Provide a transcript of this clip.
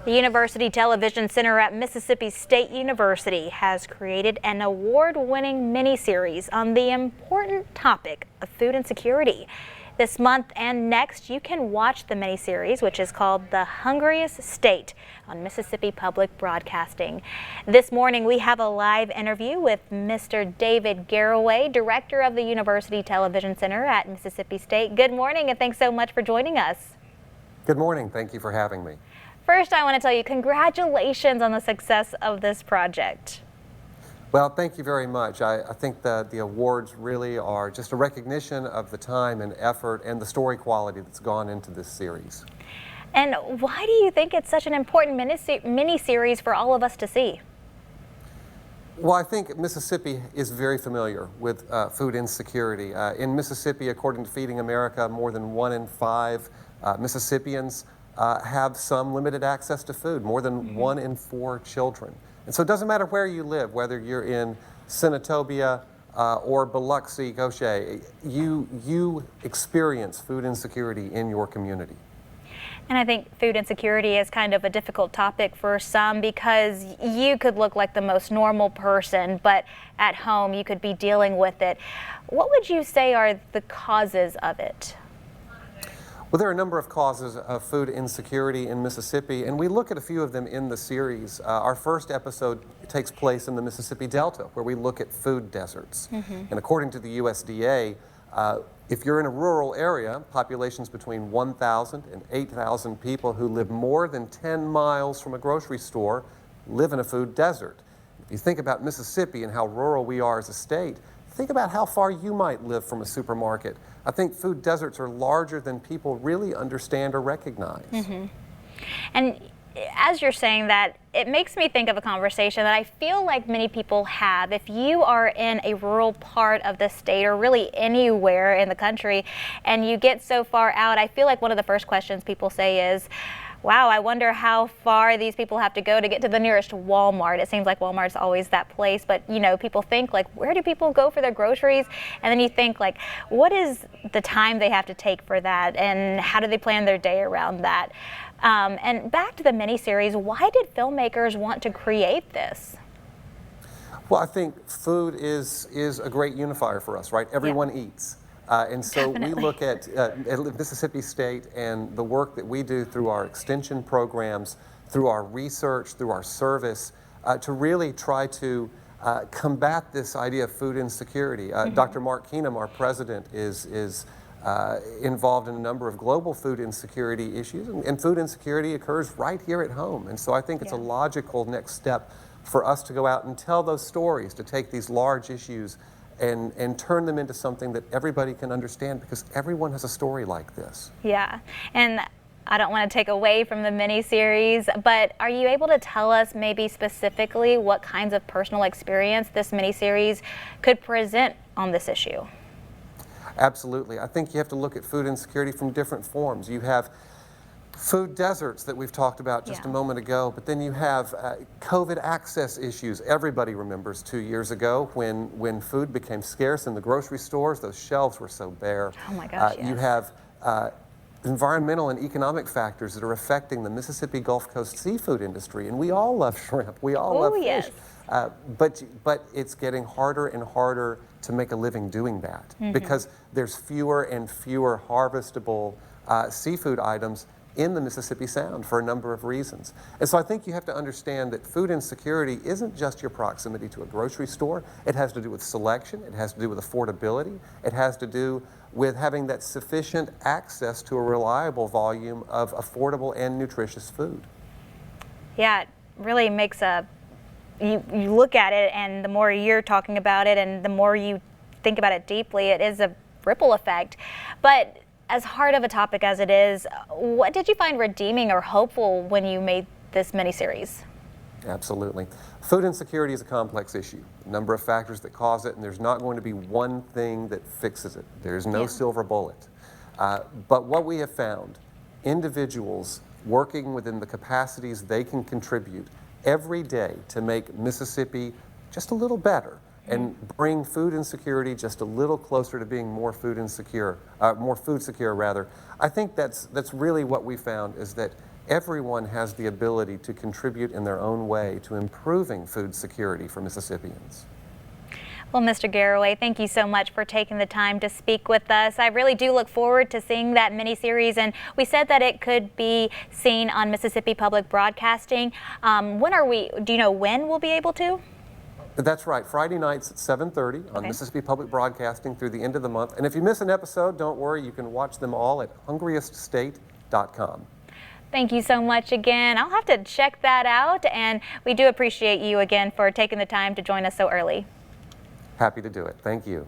The University Television Center at Mississippi State University has created an award-winning miniseries on the important topic of food insecurity. This month and next, you can watch the miniseries, which is called The Hungriest State, on Mississippi Public Broadcasting. This morning, we have a live interview with Mr. David Garraway, director of the University Television Center at Mississippi State. Good morning, and thanks so much for joining us. Good morning. Thank you for having me. First, I want to tell you congratulations on the success of this project. Well, thank you very much. I think that the awards really are just a recognition of the time and effort and the story quality that's gone into this series. And why do you think it's such an important mini-series for all of us to see? Well, I think Mississippi is very familiar with food insecurity. In Mississippi, according to Feeding America, more than 1 in 5 Mississippians have some limited access to food, more than 1 in 4 children. And so it doesn't matter where you live, whether you're in Senatobia or Biloxi, Gaucher, you experience food insecurity in your community. And I think food insecurity is kind of a difficult topic for some because you could look like the most normal person, but at home you could be dealing with it. What would you say are the causes of it? Well, there are a number of causes of food insecurity in Mississippi, and we look at a few of them in the series. Our first episode takes place in the Mississippi Delta, where we look at food deserts. And according to the USDA, if you're in a rural area, populations between 1,000 and 8,000 people who live more than 10 miles from a grocery store live in a food desert. If you think about Mississippi and how rural we are as a state, think about how far you might live from a supermarket. I think food deserts are larger than people really understand or recognize. And as you're saying that, it makes me think of a conversation that I feel like many people have. If you are in a rural part of the state or really anywhere in the country and you get so far out, I feel like one of the first questions people say is, wow, I wonder how far these people have to go to get to the nearest Walmart. It seems like Walmart's always that place, but you know, people think like, where do people go for their groceries? And then you think like, what is the time they have to take for that? And how do they plan their day around that? And back to the miniseries, why did filmmakers want to create this? Well, I think food is a great unifier for us, right? Everyone eats. And so we look at Mississippi State and the work that we do through our extension programs, through our research, through our service, to really try to combat this idea of food insecurity. Dr. Mark Keenum, our president, is involved in a number of global food insecurity issues, and food insecurity occurs right here at home. And so I think it's a logical next step for us to go out and tell those stories, to take these large issues and turn them into something that everybody can understand, because everyone has a story like this. Yeah, and I don't want to take away from the miniseries, but are you able to tell us maybe specifically what kinds of personal experience this miniseries could present on this issue? Absolutely. I think you have to look at food insecurity from different forms. You have food deserts that we've talked about just a moment ago, but then you have COVID access issues. Everybody remembers 2 years ago when food became scarce in the grocery stores. Those shelves were so bare. Oh my gosh, You have environmental and economic factors that are affecting the Mississippi Gulf Coast seafood industry, and we all love shrimp. We all love fish. But it's getting harder and harder to make a living doing that because there's fewer and fewer harvestable seafood items in the Mississippi Sound for a number of reasons. And so I think you have to understand that food insecurity isn't just your proximity to a grocery store. It has to do with selection. It has to do with affordability. It has to do with having that sufficient access to a reliable volume of affordable and nutritious food. Yeah, it really makes you look at it, and the more you're talking about it and the more you think about it deeply, it is a ripple effect. But as hard of a topic as it is, what did you find redeeming or hopeful when you made this miniseries? Absolutely. Food insecurity is a complex issue. A number of factors that cause it, and there's not going to be one thing that fixes it. There's no silver bullet. But what we have found, individuals working within the capacities they can contribute every day to make Mississippi just a little better and bring food insecurity just a little closer to being more food insecure, more food secure rather. I think that's really what we found, is that everyone has the ability to contribute in their own way to improving food security for Mississippians. Well, Mr. Garraway, thank you so much for taking the time to speak with us. I really do look forward to seeing that mini-series, and we said that it could be seen on Mississippi Public Broadcasting. Do you know when we'll be able to? That's right, Friday nights at 7:30 on Mississippi Public Broadcasting through the end of the month. And if you miss an episode, don't worry, you can watch them all at hungrieststate.com. Thank you so much again. I'll have to check that out, and we do appreciate you again for taking the time to join us so early. Happy to do it. Thank you.